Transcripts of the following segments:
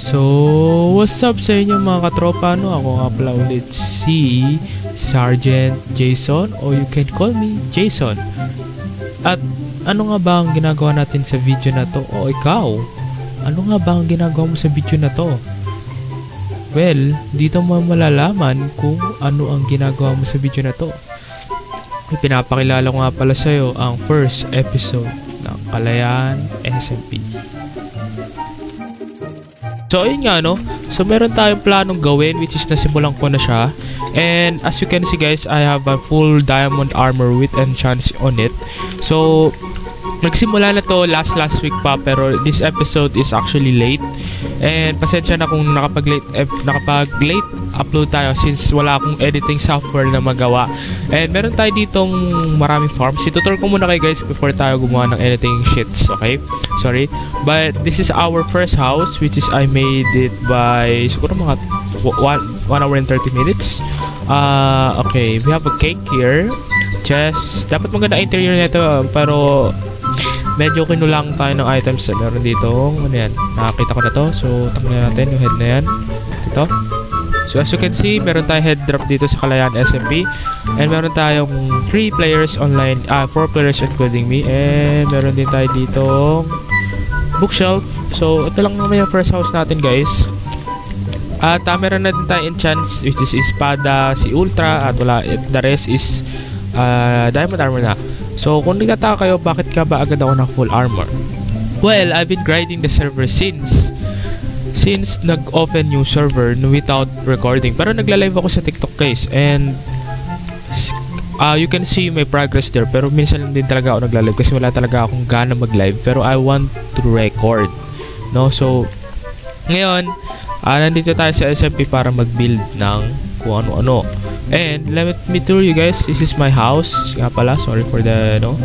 So, what's up sa inyo mga katropa? Ako nga pala ulit si Sergeant Jason, or you can call me Jason. At ano nga ba ang ginagawa natin sa video na to? O ikaw, ano nga ba ang ginagawa mo sa video na to? Well, dito mo malalaman kung ano ang ginagawa mo sa video na to. Pinapakilala ko nga pala sa'yo ang first episode ng Kalayaan SMP. So ayun nga no, so meron tayong planong gawin which is nasimulan ko na siya. And as you can see guys, I have a full diamond armor with enchants on it. So nagsimula na to last week pa, pero this episode is actually late. And pasensya na kung nakapag-late upload tayo since wala akong editing software na magawa. And meron tayo ditong maraming farms. Itutur ko muna kayo guys before tayo gumawa ng editing shits, okay? Sorry. But this is our first house which is I made it by siguro mga 1 hour and 30 minutes. Okay, we have a cake here. Chest. Dapat maganda interior nito pero medyo kinulang tayo ng items na meron dito. Ano yan? Nakakita ko na to. So, tanggalin natin yung head na yan. Ito. So, as you can see, meron tayong head drop dito sa Kalayaan SMP. And meron tayong 3 players online. 4 players including me. And meron din tayo dito bookshelf. So, ito lang naman yung first house natin, guys. At meron na din tayong enchants, which is espada, si ultra. At wala, the rest is diamond armor na. So, kung nagtataka kayo, bakit ka ba agad ako ng full armor? Well, I've been grinding the server since nag-open yung server without recording. Pero nagla-live ako sa TikTok guys. And you can see my progress there. Pero minsan lang din talaga ako nagla-live kasi wala talaga akong gana mag-live. Pero I want to record. No? So, ngayon, nandito tayo sa SMP para mag-build ng kung ano-ano. And let me tell you guys, this is my house. Nga pala, sorry for the no.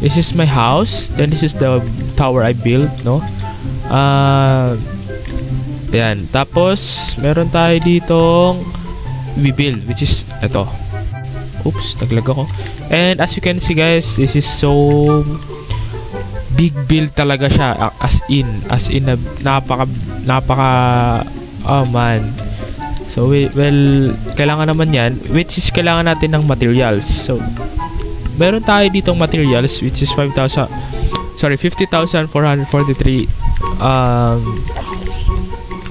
This is my house. Then this is the tower I built, no. Ayan. Tapos meron tayo ditong we-build, which is ito. Oops, naglag ako. And as you can see guys, this is so big build talaga siya. As in napaka oh man. So, well, kailangan naman yan, which is kailangan natin ng materials. So, meron tayo ditong materials, which is 50,443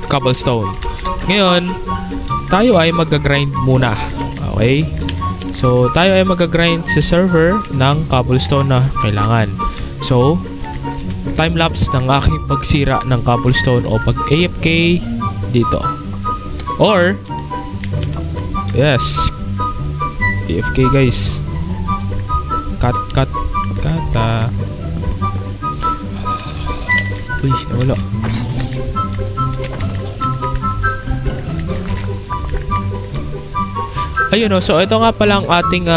cobblestone. Ngayon, tayo ay mag-grind muna. Okay? So, tayo ay mag-grind sa server ng cobblestone na kailangan. So, time-lapse ng aking pagsira ng cobblestone o pag-AFK dito. Or yes, AFK guys. Cut. Uy, nawala. Ayun o, so ito nga palang ating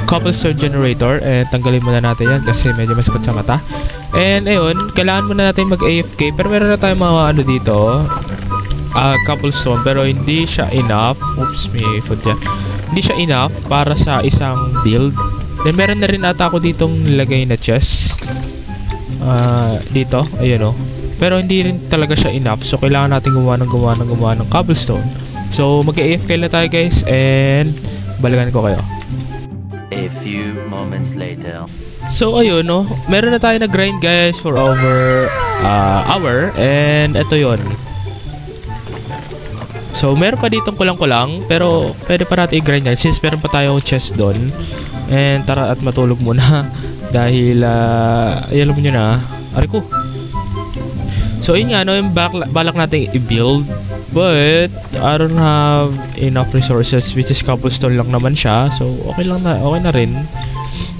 cobblestone generator. Tanggalin muna natin yan kasi medyo masakit sa mata. And ayun, kailangan muna natin mag-AFK. Pero meron na tayong mga ano dito, cobblestone, pero hindi siya enough. Oops, may food dyan. Hindi siya enough para sa isang build. Then meron na rin ata ako ditong nilagay na chest dito, ayun o. Pero hindi rin talaga siya enough. So kailangan natin gumawa ng cobblestone. So mag-AFK na tayo guys. And balikan ko kayo a few moments later. So ayun no, meron na tayo na grind guys for over hour. And ito yon. So, meron pa ditong kulang-kulang, pero pwede pa natin i-grind yan since meron pa tayong chest doon. And tara at matulog muna dahil, alam nyo na, ari ko. So, yun nga, no, yung balak natin i-build. But, I don't have enough resources, which is cobblestone lang naman siya. So, okay na rin.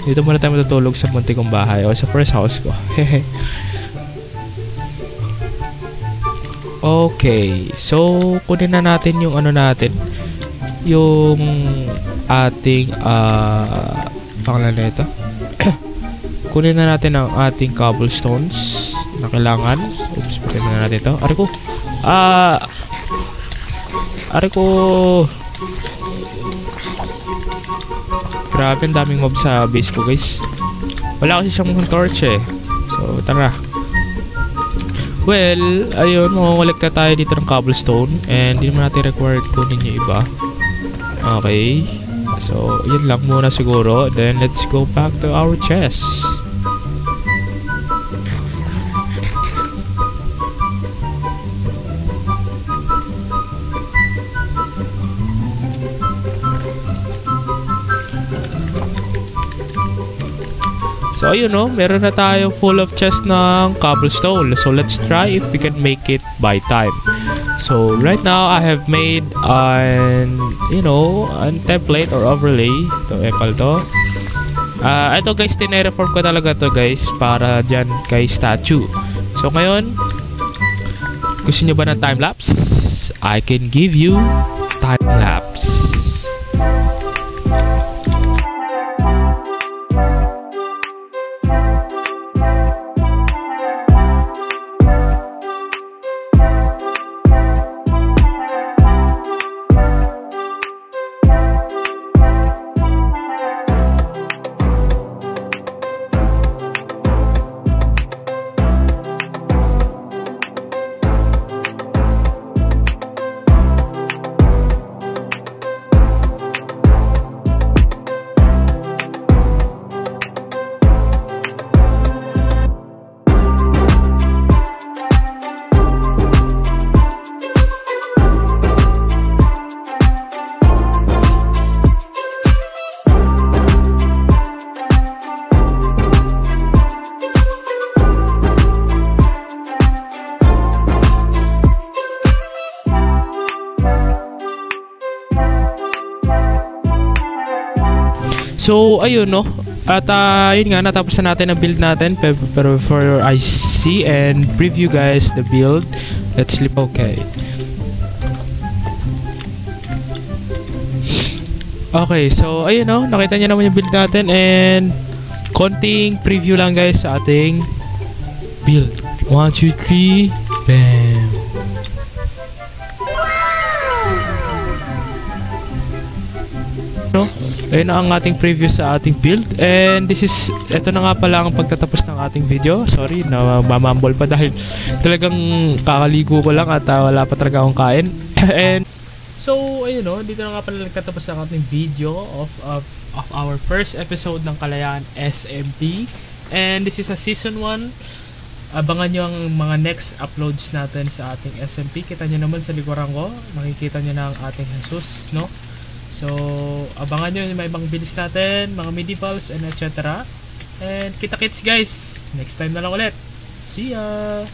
Dito muna tayo matutulog sa muntik kong bahay o sa first house ko. Okay, so kunin na natin yung ano natin, yung ating pangalan na ito. Kunin na natin ang ating cobblestones na kailangan. Oops, pagkain na natin ito. Ari ko. Grabe, ang daming mob sa base ko guys. Wala kasi siyang torch eh. So tara. Well, ayun, mangongolekta tayo dito ng cobblestone and hindi naman natin required kunin yung iba. Okay. So, yun lang muna siguro. Then, let's go back to our chest. So ayun no, meron na tayo full of chest ng cobblestone. So let's try if we can make it by time. So right now I have made an template or overlay. Ito epal to. Ito guys, tinereform ko talaga to guys para dyan kay statue. So ngayon, gusto nyo ba ng time lapse? I can give you time lapse. So, ayun no. At yun nga, natapos na natin ang build natin. Pero before I see and preview guys the build, let's sleep. Okay. Okay, so ayun no. Nakita niyo naman yung build natin and konting preview lang guys sa ating build. 1, 2, 3, bam! No? Ayun na ang ating preview sa ating build and ito na nga pala ang pagtatapos ng ating video. Sorry na mamambol pa dahil talagang kakaligo ko lang at wala pa talaga akong kain. And so ayun no, dito na nga pala nagtatapos ng ating video of our first episode ng Kalayaan SMP and this is a season 1. Abangan nyo ang mga next uploads natin sa ating SMP. Kita nyo naman sa likuran ko, makikita nyo na ang ating Jesus, no? So, abangan nyo yung may ibang builds natin, mga medievals, and etc. And kita-kits guys! Next time na lang ulit. See ya!